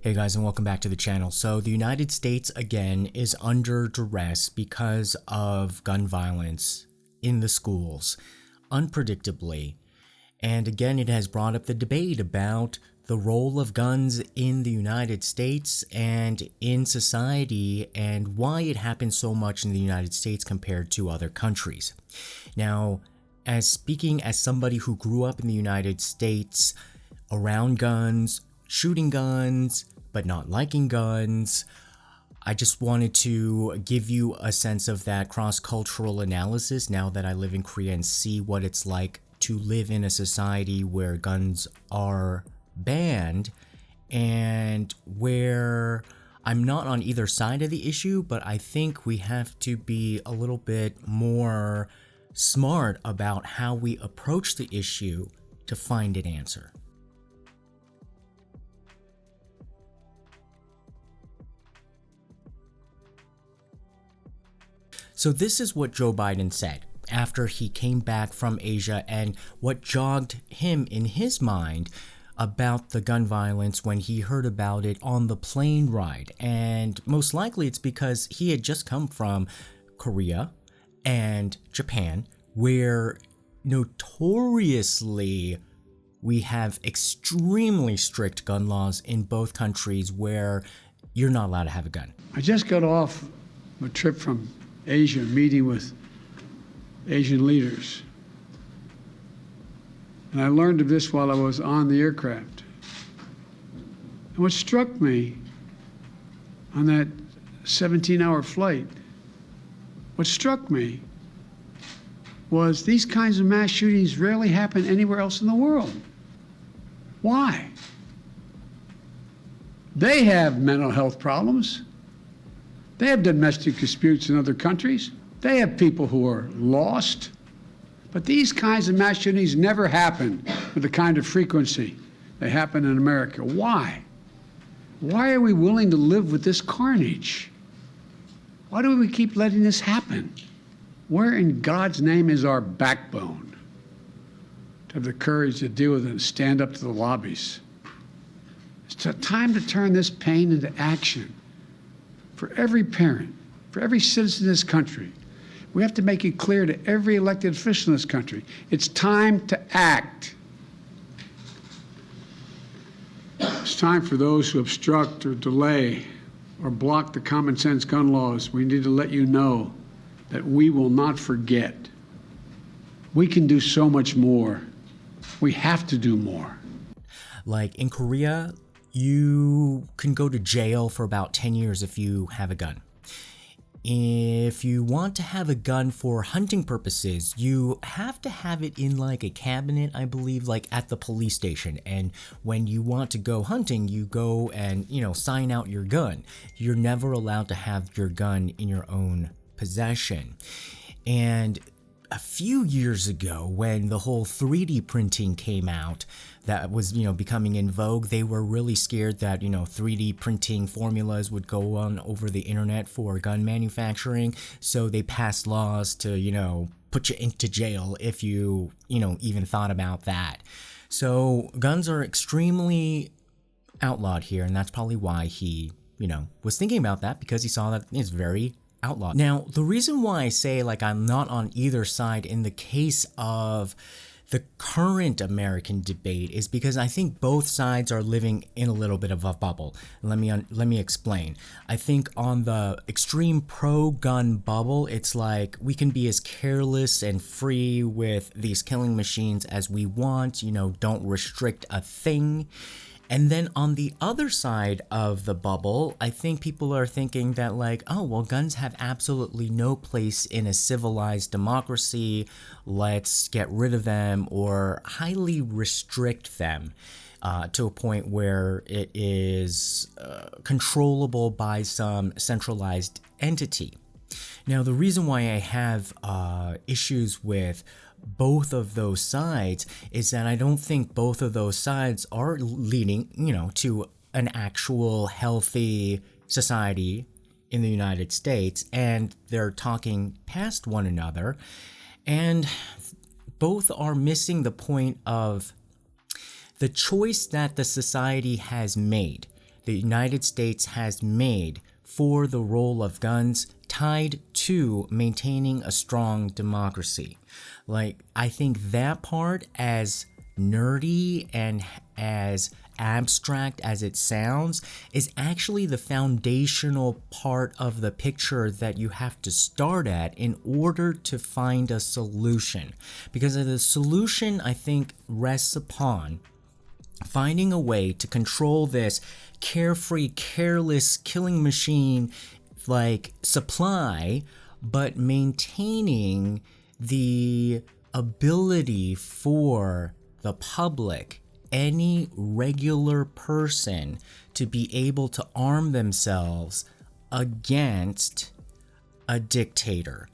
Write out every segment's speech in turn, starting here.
Hey guys, and welcome back to the channel. So the United States again is under duress because of gun violence in the schools, unpredictably. And again, it has brought up the debate about the role of guns in the United States and in society and why it happens so much in the United States compared to other countries. Now, speaking as somebody who grew up in the United States around guns, shooting guns, but not liking guns, I just wanted to give you a sense of that cross-cultural analysis now that I live in Korea and see what it's like to live in a society where guns are banned and where I'm not on either side of the issue, but I think we have to be a little bit more smart about how we approach the issue to find an answer. So this is what Joe Biden said after he came back from Asia and what jogged him in his mind about the gun violence when he heard about it on the plane ride. And most likely it's because he had just come from Korea and Japan, where notoriously we have extremely strict gun laws in both countries where you're not allowed to have a gun. I just got off a trip from Asia, meeting with Asian leaders. And I learned of this while I was on the aircraft. And what struck me on that 17-hour flight, what struck me was these kinds of mass shootings rarely happen anywhere else in the world. Why? They have mental health problems. They have domestic disputes in other countries. They have people who are lost. But these kinds of mass shootings never happen with the kind of frequency they happen in America. Why? Why are we willing to live with this carnage? Why do we keep letting this happen? Where in God's name is our backbone to have the courage to deal with it and stand up to the lobbies? It's time to turn this pain into action. For every parent, for every citizen in this country, we have to make it clear to every elected official in this country, it's time to act. It's time for those who obstruct or delay or block the common sense gun laws. We need to let you know that we will not forget. We can do so much more. We have to do more. Like in Korea, you can go to jail for about 10 years if you have a gun. If you want to have a gun for hunting purposes, you have to have it in like a cabinet, I believe, like at the police station. And when you want to go hunting, you go and, sign out your gun. You're never allowed to have your gun in your own possession. And a few years ago, when the whole 3D printing came out, that was, becoming in vogue, they were really scared that, 3D printing formulas would go on over the internet for gun manufacturing. So they passed laws to, put you into jail if you, even thought about that. So guns are extremely outlawed here. And that's probably why he, was thinking about that, because he saw that it's very outlawed. Now, the reason why I say I'm not on either side in the case of the current American debate is because I think both sides are living in a little bit of a bubble. Let me explain. I think on the extreme pro-gun bubble, it's like we can be as careless and free with these killing machines as we want, don't restrict a thing. And then on the other side of the bubble, I think people are thinking that guns have absolutely no place in a civilized democracy. Let's get rid of them or highly restrict them to a point where it is controllable by some centralized entity. Now, the reason why I have issues with both of those sides is that I don't think both of those sides are leading, to an actual healthy society in the United States, and they're talking past one another, and both are missing the point of the choice that the society has made. the United States has made for the role of guns tied to maintaining a strong democracy. Like, I think that part, as nerdy and as abstract as it sounds, is actually the foundational part of the picture that you have to start at in order to find a solution. Because the solution, I think, rests upon finding a way to control this carefree, careless killing machine like supply, but maintaining the ability for the public, any regular person, to be able to arm themselves against a dictator.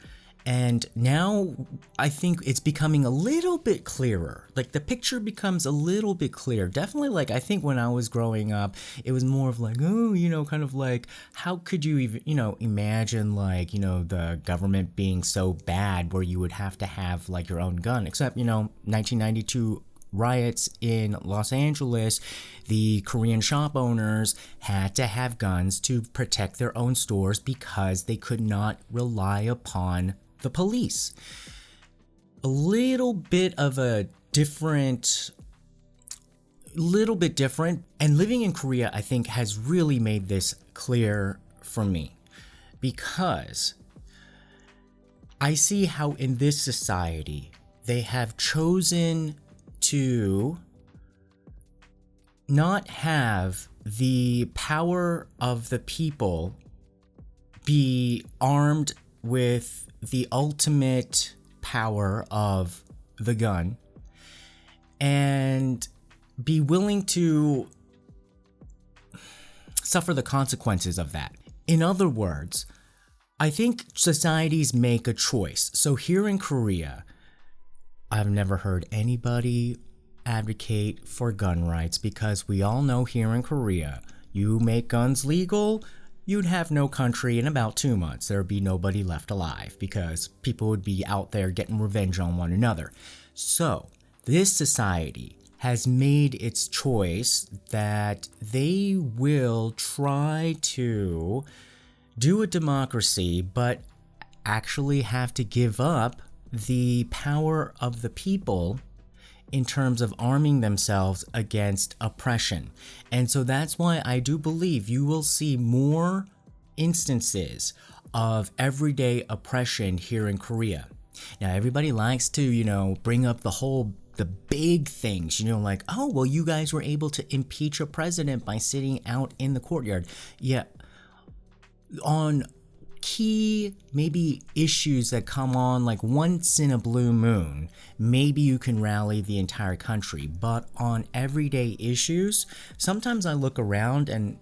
And now I think it's becoming a little bit clearer. Like, the picture becomes a little bit clearer. Definitely, like, I think when I was growing up, it was more of like, oh, kind of like, how could you even, imagine, like, the government being so bad where you would have to have, like, your own gun. Except, 1992 riots in Los Angeles, the Korean shop owners had to have guns to protect their own stores because they could not rely upon the police. A little bit different, and living in Korea, I think, has really made this clear for me, because I see how in this society they have chosen to not have the power of the people be armed with the ultimate power of the gun, and be willing to suffer the consequences of that. In other words, I think societies make a choice. So here in Korea, I've never heard anybody advocate for gun rights, because we all know here in Korea, you make guns legal, you'd have no country in about 2 months. There'd be nobody left alive because people would be out there getting revenge on one another. So this society has made its choice that they will try to do a democracy, but actually have to give up the power of the people in terms of arming themselves against oppression. And so that's why I do believe you will see more instances of everyday oppression here in Korea. Now, everybody likes to, bring up the big things, like, oh, well, you guys were able to impeach a president by sitting out in the courtyard. Yeah, on key maybe issues that come on like once in a blue moon, maybe you can rally the entire country. But on everyday issues, sometimes I look around and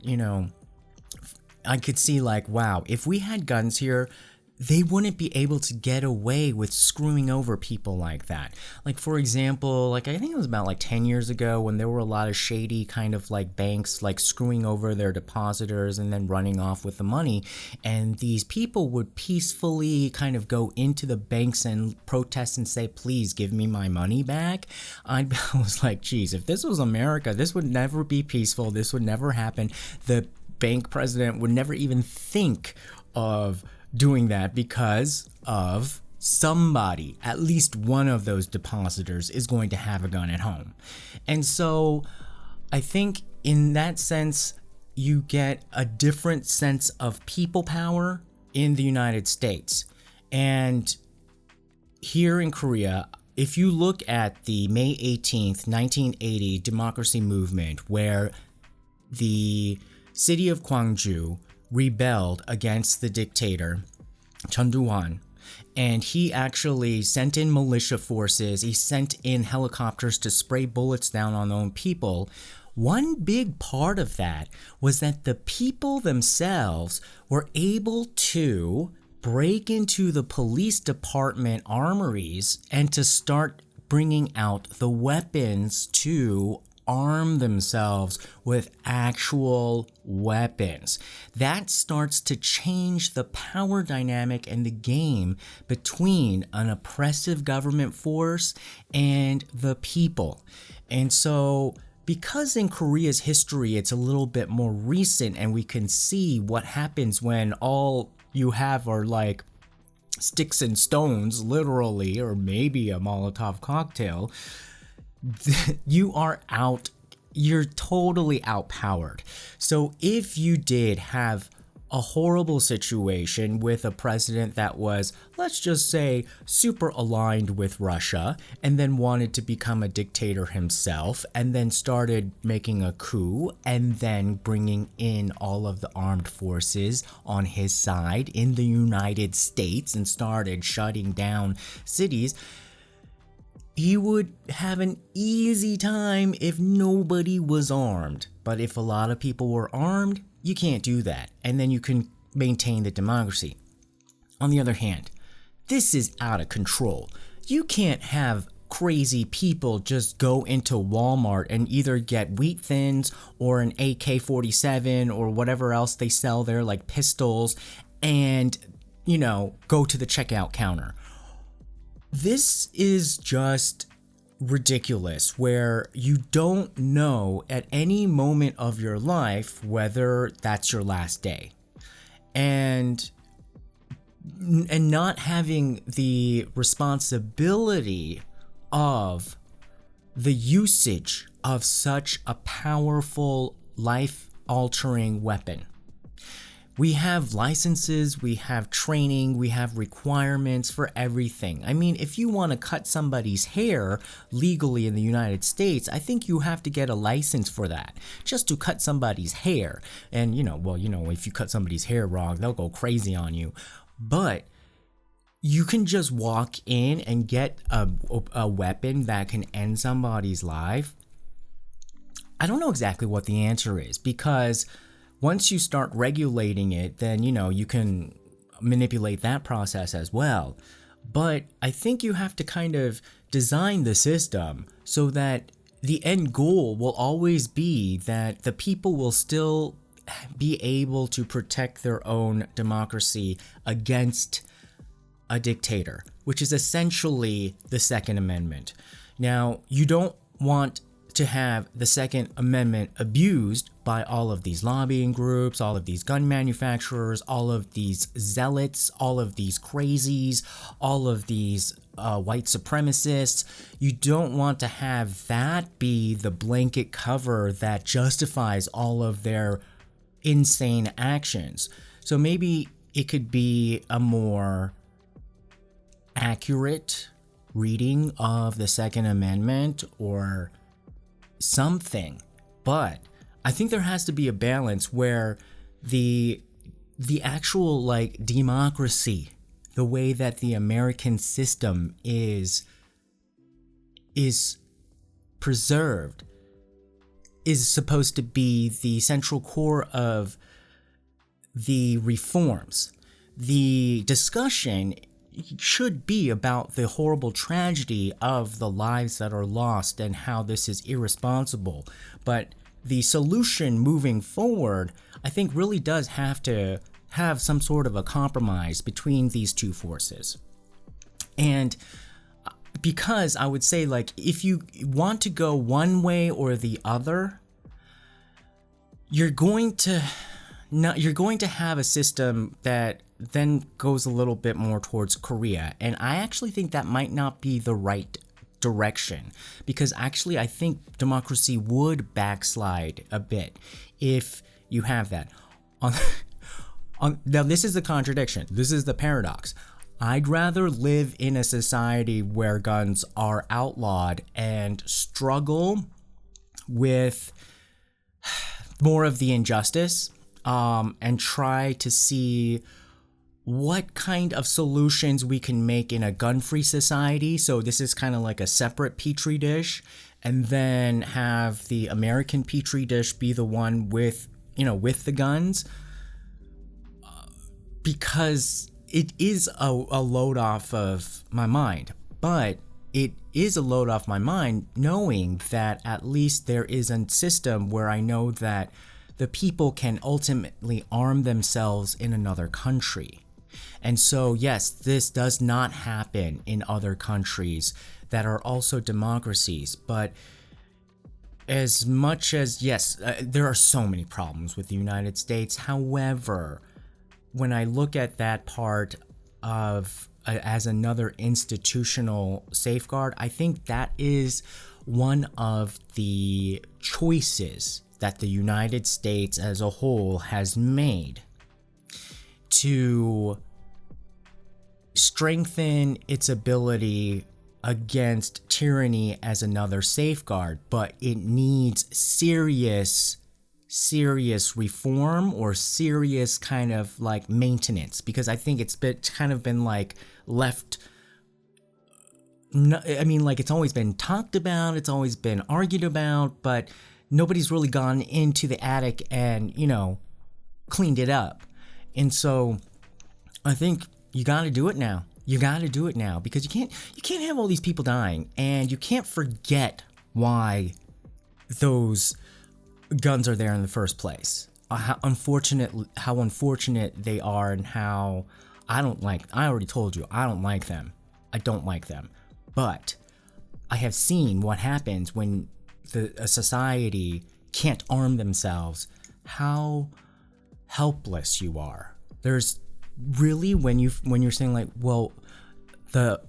I could see like, wow, if we had guns here, they wouldn't be able to get away with screwing over people like that. Like, for example, like I think it was about like 10 years ago when there were a lot of shady kind of like banks like screwing over their depositors and then running off with the money. And these people would peacefully kind of go into the banks and protest and say, please give me my money back. I was like, geez, if this was America, this would never be peaceful. This would never happen. The bank president would never even think of doing that, because of somebody, at least one of those depositors is going to have a gun at home. And so I think in that sense, you get a different sense of people power in the United States. And here in Korea, if you look at the May 18th, 1980 democracy movement, where the city of Gwangju rebelled against the dictator, Chun Doo-hwan, and he actually sent in militia forces, he sent in helicopters to spray bullets down on their own people. One big part of that was that the people themselves were able to break into the police department armories and to start bringing out the weapons to arm themselves with actual weapons. That starts to change the power dynamic and the game between an oppressive government force and the people. And so because in Korea's history it's a little bit more recent and we can see what happens when all you have are like sticks and stones, literally, or maybe a Molotov cocktail, you're totally outpowered. So if you did have a horrible situation with a president that was, let's just say, super aligned with Russia and then wanted to become a dictator himself and then started making a coup and then bringing in all of the armed forces on his side in the United States and started shutting down cities, he would have an easy time if nobody was armed. But if a lot of people were armed, you can't do that, and then you can maintain the democracy. On the other hand, this is out of control. You can't have crazy people just go into Walmart and either get wheat thins or an AK-47 or whatever else they sell there, like pistols, and, go to the checkout counter. This is just ridiculous, where you don't know at any moment of your life whether that's your last day, and not having the responsibility of the usage of such a powerful life-altering weapon. We have licenses, we have training, we have requirements for everything. I mean, if you want to cut somebody's hair legally in the United States, I think you have to get a license for that, just to cut somebody's hair. And, if you cut somebody's hair wrong, they'll go crazy on you. But you can just walk in and get a weapon that can end somebody's life. I don't know exactly what the answer is, because once you start regulating it, then, you can manipulate that process as well. But I think you have to kind of design the system so that the end goal will always be that the people will still be able to protect their own democracy against a dictator, which is essentially the Second Amendment. Now, you don't want to have the Second Amendment abused by all of these lobbying groups, all of these gun manufacturers, all of these zealots, all of these crazies, all of these white supremacists. You don't want to have that be the blanket cover that justifies all of their insane actions. So maybe it could be a more accurate reading of the Second Amendment or something, but I think there has to be a balance where the actual democracy, the way that the American system is preserved, is supposed to be the central core of the reforms. The discussion should be about the horrible tragedy of the lives that are lost and how this is irresponsible. But the solution moving forward, I think, really does have to have some sort of a compromise between these two forces. And because I would say, if you want to go one way or the other, you're going to have a system that then goes a little bit more towards Korea. And I actually think that might not be the right direction, because actually I think democracy would backslide a bit if you have that. Now, this is the contradiction. This is the paradox. I'd rather live in a society where guns are outlawed and struggle with more of the injustice, and try to see what kind of solutions we can make in a gun-free society. So this is kind of like a separate petri dish, and then have the American petri dish be the one with the guns, because it is a load off of my mind. But it is a load off my mind knowing that at least there is a system where I know that the people can ultimately arm themselves in another country. And so, yes, this does not happen in other countries that are also democracies, but as much as, yes, there are so many problems with the United States. However, when I look at that part of as another institutional safeguard, I think that is one of the choices that the United States as a whole has made to strengthen its ability against tyranny as another safeguard, but it needs serious reform or serious kind of like maintenance, because I think it's been like left. I mean, like, it's always been talked about, it's always been argued about, but nobody's really gone into the attic and, cleaned it up. And so I think you got to do it now. You got to do it now, because you can't have all these people dying, and you can't forget why those guns are there in the first place. How unfortunate they are, and how I already told you, I don't like them. I don't like them. But I have seen what happens when a society can't arm themselves, how helpless you are. There's really, when you're saying like, well, the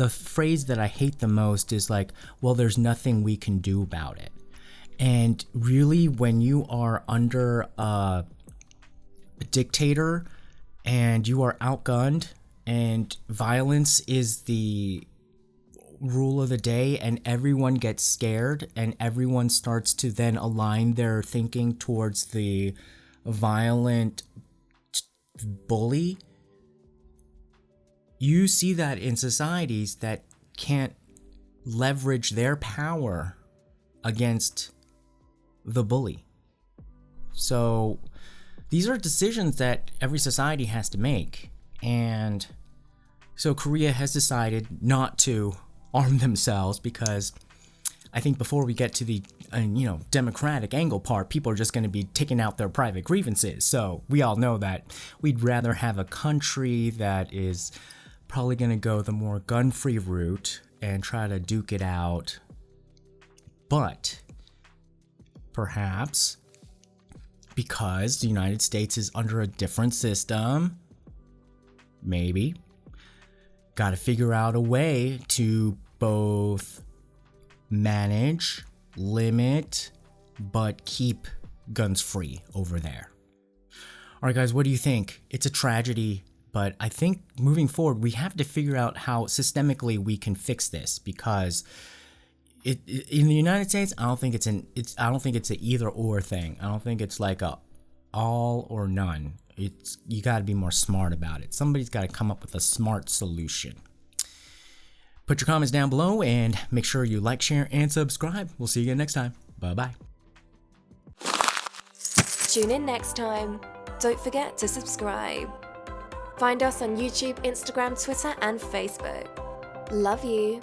phrase that I hate the most is like, well, there's nothing we can do about it. And really, when you are under a dictator and you are outgunned and violence is the rule of the day, and everyone gets scared and everyone starts to then align their thinking towards the violent bully, you see that in societies that can't leverage their power against the bully. So these are decisions that every society has to make. And so Korea has decided not to arm themselves, because I think before we get to the democratic angle part, people are just going to be taking out their private grievances. So we all know that we'd rather have a country that is probably going to go the more gun-free route and try to duke it out. But perhaps because the United States is under a different system, maybe got to figure out a way to both manage, limit, but keep guns free over there. All right, guys, what do you think? It's a tragedy, but I think moving forward, we have to figure out how systemically we can fix this, because in the United States, I don't think it's an either or thing. I don't think it's like a all or none. You got to be more smart about it. Somebody's got to come up with a smart solution. Put your comments down below and make sure you like, share, and subscribe. We'll see you again next time. Bye-bye. Tune in next time. Don't forget to subscribe. Find us on YouTube, Instagram, Twitter, and Facebook. Love you.